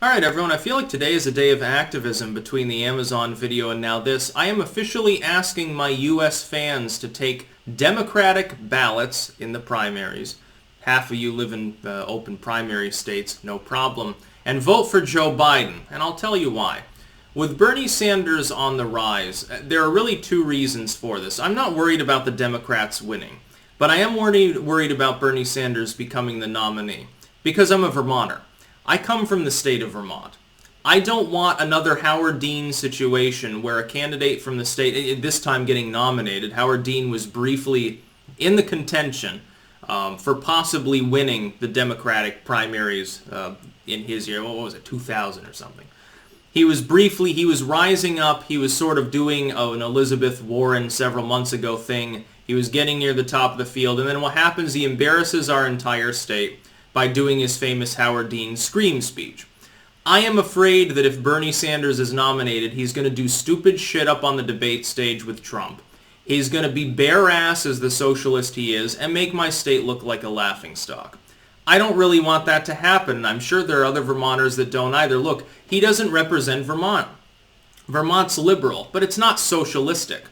Alright everyone, I feel like today is a day of activism between the Amazon video and now this. I am officially asking my US fans to take Democratic ballots in the primaries. Half of you live in open primary states, no problem. And vote for Joe Biden, and I'll tell you why. With Bernie Sanders on the rise, there are really two reasons for this. I'm not worried about the Democrats winning, but I am worried about Bernie Sanders becoming the nominee, because I'm a Vermonter. I come from the state of Vermont. I don't want another Howard Dean situation where a candidate from the state, this time getting nominated, Howard Dean was briefly in the contention for possibly winning the Democratic primaries in his year, what was it, 2000 or something. He was rising up, he was sort of doing an Elizabeth Warren several months ago thing. He was getting near the top of the field, and then what happens, he embarrasses our entire state by doing his famous Howard Dean scream speech. I am afraid that if Bernie Sanders is nominated, he's going to do stupid shit up on the debate stage with Trump. He's going to be bare ass as the socialist he is and make my state look like a laughingstock. I don't really want that to happen, and I'm sure there are other Vermonters that don't either. Look, he doesn't represent Vermont. Vermont's liberal, but it's not socialistic.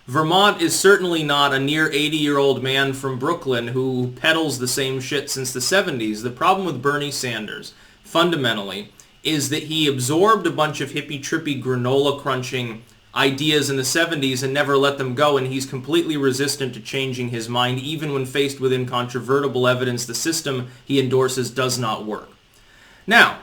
Vermont is certainly not a near 80-year-old man from Brooklyn who peddles the same shit since the 70s. The problem with Bernie Sanders, fundamentally, is that he absorbed a bunch of hippie-trippy granola-crunching ideas in the 70s and never let them go, and he's completely resistant to changing his mind, even when faced with incontrovertible evidence the system he endorses does not work. Now,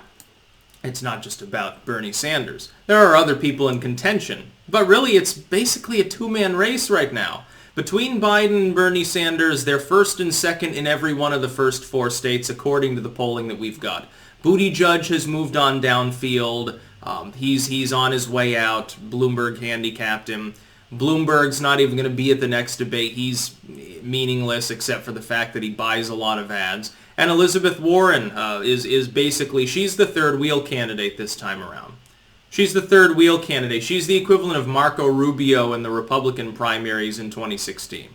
it's not just about Bernie Sanders. There are other people in contention. But really, it's basically a two-man race right now. Between Biden and Bernie Sanders, they're first and second in every one of the first four states, according to the polling that we've got. Buttigieg has moved on downfield. He's on his way out. Bloomberg handicapped him. Bloomberg's not even going to be at the next debate. He's meaningless except for the fact that he buys a lot of ads. And Elizabeth Warren is basically, she's the third wheel candidate this time around. She's the third wheel candidate. She's the equivalent of Marco Rubio in the Republican primaries in 2016.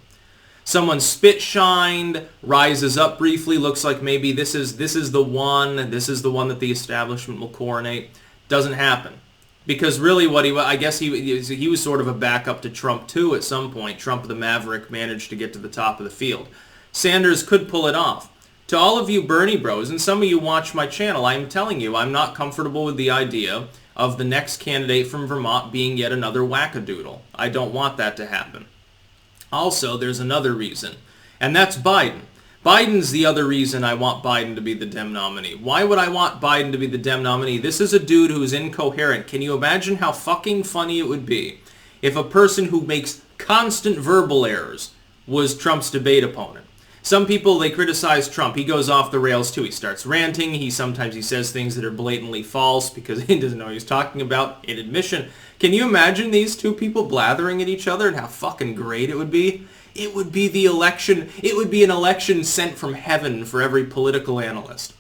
Someone spit-shined, rises up briefly, looks like maybe this is the one that the establishment will coronate. Doesn't happen. Because really I guess he was sort of a backup to Trump too at some point. Trump the Maverick managed to get to the top of the field. Sanders could pull it off. To all of you Bernie bros, and some of you watch my channel, I'm telling you, I'm not comfortable with the idea of the next candidate from Vermont being yet another wackadoodle. I don't want that to happen. Also, there's another reason, and that's Biden. Biden's the other reason I want Biden to be the Dem nominee. Why would I want Biden to be the Dem nominee? This is a dude who's incoherent. Can you imagine how fucking funny it would be if a person who makes constant verbal errors was Trump's debate opponent? Some people, they criticize Trump. He goes off the rails too. He starts ranting. Sometimes he says things that are blatantly false because he doesn't know what he's talking about in admission. Can you imagine these two people blathering at each other and how fucking great it would be? It would be the election. It would be an election sent from heaven for every political analyst.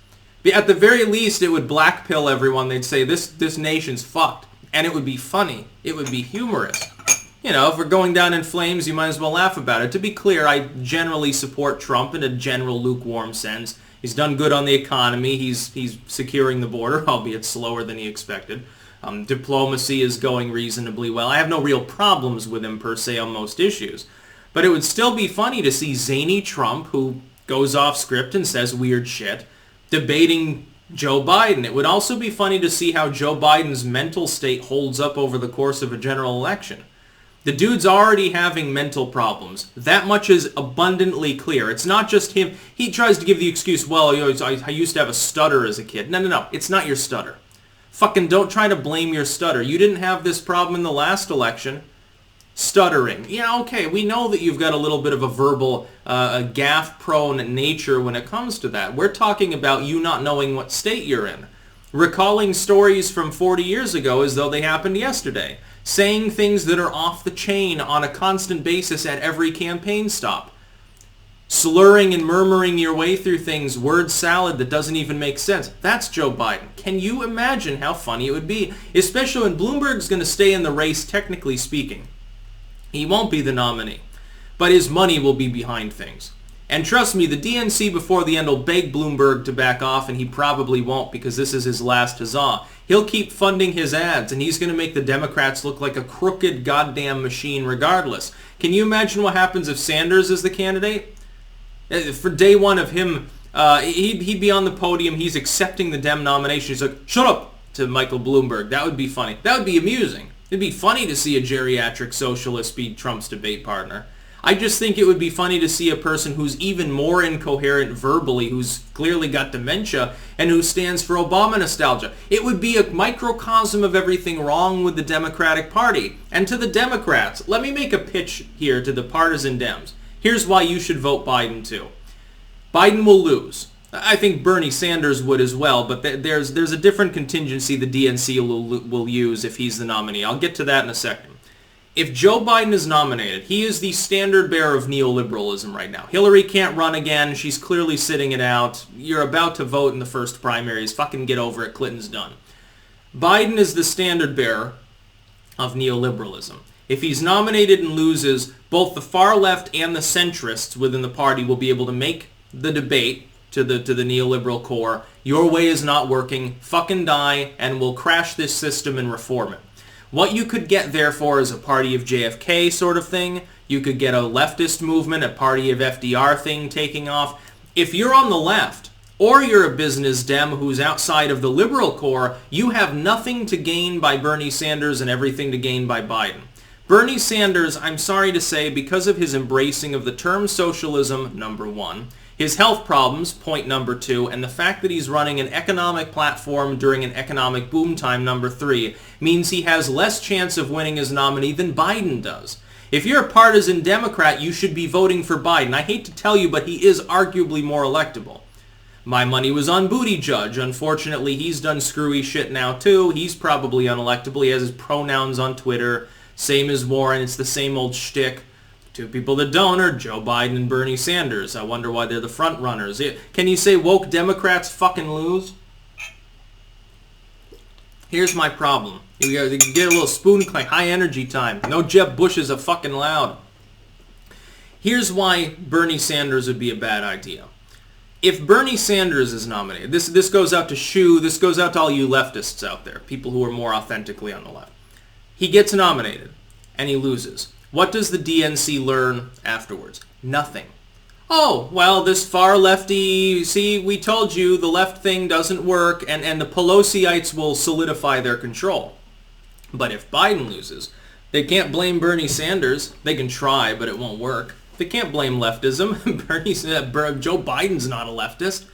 At the very least, it would blackpill everyone. They'd say, this nation's fucked. And it would be funny. It would be humorous. You know, if we're going down in flames, you might as well laugh about it. To be clear, I generally support Trump in a general lukewarm sense. He's done good on the economy. He's securing the border, albeit slower than he expected. Diplomacy is going reasonably well. I have no real problems with him per se on most issues. But it would still be funny to see zany Trump, who goes off script and says weird shit, debating Joe Biden. It would also be funny to see how Joe Biden's mental state holds up over the course of a general election. The dude's already having mental problems. That much is abundantly clear. It's not just him. He tries to give the excuse, well, I used to have a stutter as a kid. No. It's not your stutter. Fucking don't try to blame your stutter. You didn't have this problem in the last election. Stuttering. Yeah, okay, we know that you've got a little bit of a verbal, gaffe-prone nature when it comes to that. We're talking about you not knowing what state you're in. Recalling stories from 40 years ago as though they happened yesterday. Saying things that are off the chain on a constant basis at every campaign stop. Slurring and murmuring your way through things, word salad that doesn't even make sense. That's Joe Biden. Can you imagine how funny it would be? Especially when Bloomberg's going to stay in the race, technically speaking. He won't be the nominee, but his money will be behind things. And trust me, the DNC before the end will beg Bloomberg to back off, and he probably won't because this is his last huzzah. He'll keep funding his ads, and he's going to make the Democrats look like a crooked goddamn machine regardless. Can you imagine what happens if Sanders is the candidate? For day one of him, he'd be on the podium, he's accepting the Dem nomination. He's like, shut up, to Michael Bloomberg. That would be funny. That would be amusing. It'd be funny to see a geriatric socialist be Trump's debate partner. I just think it would be funny to see a person who's even more incoherent verbally, who's clearly got dementia, and who stands for Obama nostalgia. It would be a microcosm of everything wrong with the Democratic Party. And to the Democrats, let me make a pitch here to the partisan Dems. Here's why you should vote Biden too. Biden will lose. I think Bernie Sanders would as well, but there's a different contingency the DNC will use if he's the nominee. I'll get to that in a second. If Joe Biden is nominated, he is the standard bearer of neoliberalism right now. Hillary can't run again. She's clearly sitting it out. You're about to vote in the first primaries. Fucking get over it. Clinton's done. Biden is the standard bearer of neoliberalism. If he's nominated and loses, both the far left and the centrists within the party will be able to make the debate to the neoliberal core. Your way is not working. Fucking die, and we'll crash this system and reform it. What you could get, therefore, is a party of JFK sort of thing. You could get a leftist movement, a party of FDR thing taking off. If you're on the left, or you're a business Dem who's outside of the liberal core, you have nothing to gain by Bernie Sanders and everything to gain by Biden. Bernie Sanders, I'm sorry to say, because of his embracing of the term socialism, number one, his health problems, point number two, and the fact that he's running an economic platform during an economic boom time, number three, means he has less chance of winning as nominee than Biden does. If you're a partisan Democrat, you should be voting for Biden. I hate to tell you, but he is arguably more electable. My money was on Buttigieg. Unfortunately, he's done screwy shit now too. He's probably unelectable. He has his pronouns on Twitter. Same as Warren. It's the same old shtick. Two people that don't are Joe Biden and Bernie Sanders. I wonder why they're the front runners. Can you say woke Democrats fucking lose? Here's my problem. You get a little spoon clank, high energy time. No Jeb Bush is a fucking loud. Here's why Bernie Sanders would be a bad idea. If Bernie Sanders is nominated, this goes out to Shu, this goes out to all you leftists out there, people who are more authentically on the left. He gets nominated, and he loses. What does the DNC learn afterwards? Nothing. Oh, well, this far lefty, see, we told you the left thing doesn't work, and the Pelosiites will solidify their control. But if Biden loses, they can't blame Bernie Sanders. They can try, but it won't work. They can't blame leftism. Joe Biden's not a leftist.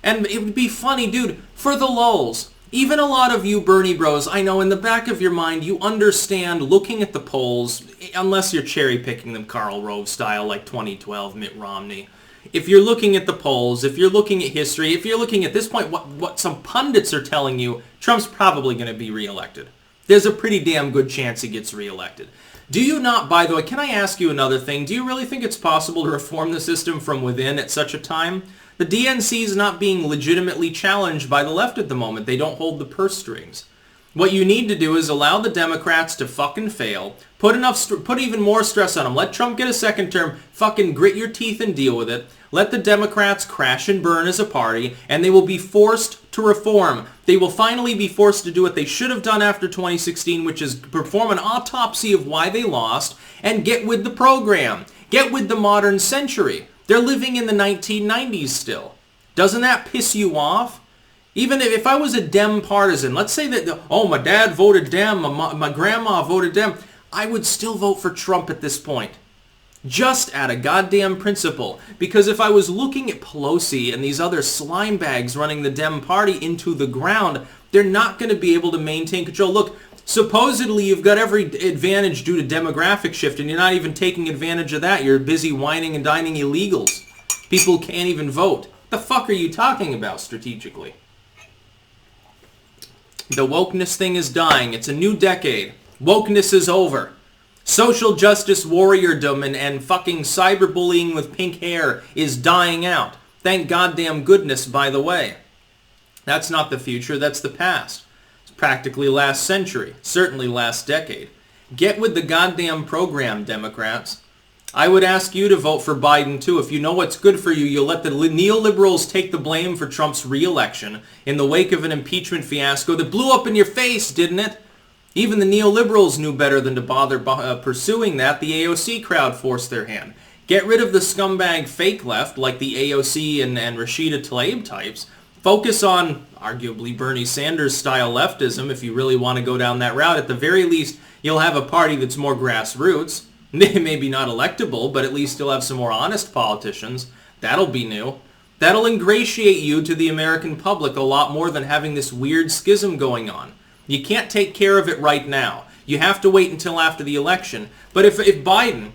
And it would be funny, dude, for the lulz. Even a lot of you Bernie bros, I know in the back of your mind, you understand looking at the polls, unless you're cherry picking them Karl Rove style like 2012 Mitt Romney. If you're looking at the polls, if you're looking at history, if you're looking at this point what some pundits are telling you, Trump's probably going to be reelected. There's a pretty damn good chance he gets reelected. Do you not, by the way, can I ask you another thing? Do you really think it's possible to reform the system from within at such a time? The DNC is not being legitimately challenged by the left at the moment. They don't hold the purse strings. What you need to do is allow the Democrats to fucking fail. Put even more stress on them. Let Trump get a second term. Fucking grit your teeth and deal with it. Let the Democrats crash and burn as a party, and they will be forced to reform. They will finally be forced to do what they should have done after 2016, which is perform an autopsy of why they lost and get with the program. Get with the modern century. They're living in the 1990s still. Doesn't that piss you off? Even if I was a Dem partisan, let's say that, oh, my dad voted Dem, my grandma voted Dem, I would still vote for Trump at this point. Just out of goddamn principle. Because if I was looking at Pelosi and these other slime bags running the Dem party into the ground, they're not going to be able to maintain control. Look, supposedly you've got every advantage due to demographic shift, and you're not even taking advantage of that. You're busy whining and dining illegals. People can't even vote. What the fuck are you talking about strategically? The wokeness thing is dying. It's a new decade. Wokeness is over. Social justice warriordom and fucking cyberbullying with pink hair is dying out. Thank goddamn goodness, by the way. That's not the future, that's the past. It's practically last century, certainly last decade. Get with the goddamn program, Democrats. I would ask you to vote for Biden, too. If you know what's good for you, you'll let the neoliberals take the blame for Trump's re-election in the wake of an impeachment fiasco that blew up in your face, didn't it? Even the neoliberals knew better than to bother pursuing that. The AOC crowd forced their hand. Get rid of the scumbag fake left, like the AOC and Rashida Tlaib types. Focus on, arguably, Bernie Sanders-style leftism if you really want to go down that route. At the very least, you'll have a party that's more grassroots. Maybe not electable, but at least you'll have some more honest politicians. That'll be new. That'll ingratiate you to the American public a lot more than having this weird schism going on. You can't take care of it right now. You have to wait until after the election. But if Biden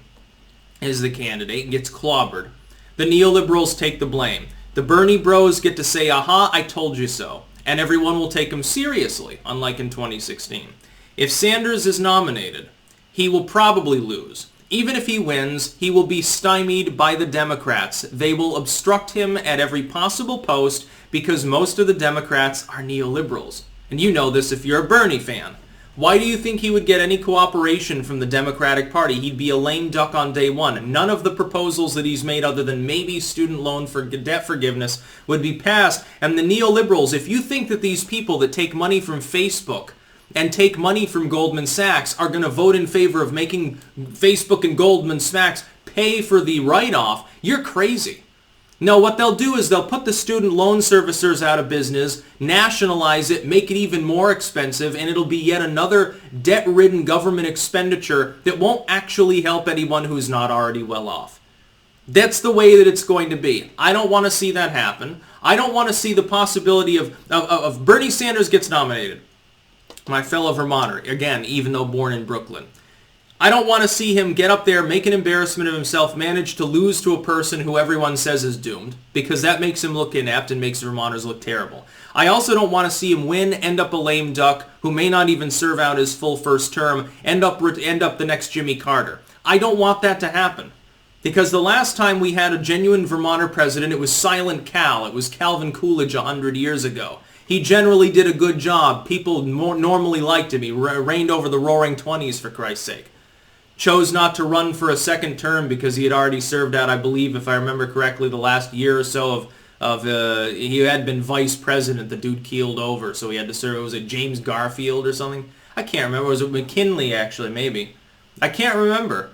is the candidate and gets clobbered, the neoliberals take the blame. The Bernie bros get to say, aha, I told you so. And everyone will take him seriously, unlike in 2016. If Sanders is nominated, he will probably lose. Even if he wins, he will be stymied by the Democrats. They will obstruct him at every possible post because most of the Democrats are neoliberals. And you know this if you're a Bernie fan. Why do you think he would get any cooperation from the Democratic Party? He'd be a lame duck on day one. None of the proposals that he's made other than maybe student loan for debt forgiveness would be passed. And the neoliberals, if you think that these people that take money from Facebook and take money from Goldman Sachs are going to vote in favor of making Facebook and Goldman Sachs pay for the write-off, you're crazy. No, what they'll do is they'll put the student loan servicers out of business, nationalize it, make it even more expensive, and it'll be yet another debt-ridden government expenditure that won't actually help anyone who's not already well off. That's the way that it's going to be. I don't want to see that happen. I don't want to see the possibility of Bernie Sanders gets nominated. My fellow Vermonter, again, even though born in Brooklyn. I don't want to see him get up there, make an embarrassment of himself, manage to lose to a person who everyone says is doomed, because that makes him look inept and makes Vermonters look terrible. I also don't want to see him win, end up a lame duck, who may not even serve out his full first term, end up the next Jimmy Carter. I don't want that to happen. Because the last time we had a genuine Vermonter president, it was Silent Cal. It was Calvin Coolidge 100 years ago. He generally did a good job. People normally liked him. He reigned over the Roaring Twenties, for Christ's sake. Chose not to run for a second term because he had already served out, I believe, if I remember correctly, the last year or so he had been vice president. The dude keeled over, so he had to serve. Was it James Garfield or something? I can't remember. Was it McKinley, actually, maybe? I can't remember.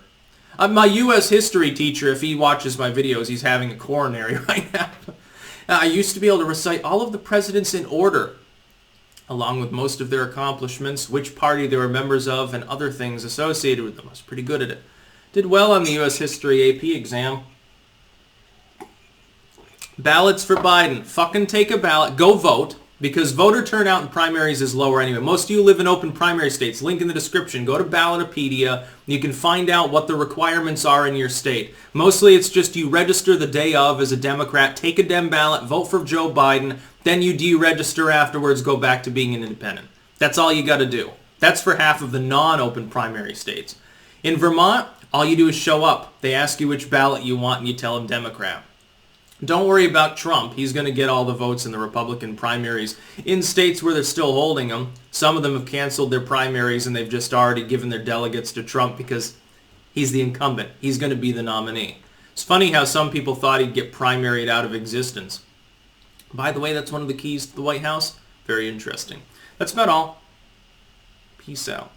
My U.S. history teacher, if he watches my videos, he's having a coronary right now. I used to be able to recite all of the presidents in order, along with most of their accomplishments, which party they were members of, and other things associated with them. I was pretty good at it. Did well on the U.S. History AP exam. Ballots for Biden. Fucking take a ballot. Go vote, because voter turnout in primaries is lower anyway. Most of you live in open primary states. Link in the description. Go to Ballotopedia. You can find out what the requirements are in your state. Mostly it's just you register the day of as a Democrat, take a Dem ballot, vote for Joe Biden, then you deregister afterwards, go back to being an independent. That's all you got to do. That's for half of the non-open primary states. In Vermont, all you do is show up. They ask you which ballot you want and you tell them Democrat. Don't worry about Trump. He's going to get all the votes in the Republican primaries in states where they're still holding them. Some of them have canceled their primaries and they've just already given their delegates to Trump because he's the incumbent. He's going to be the nominee. It's funny how some people thought he'd get primaried out of existence. By the way, that's one of the keys to the White House. Very interesting. That's about all. Peace out.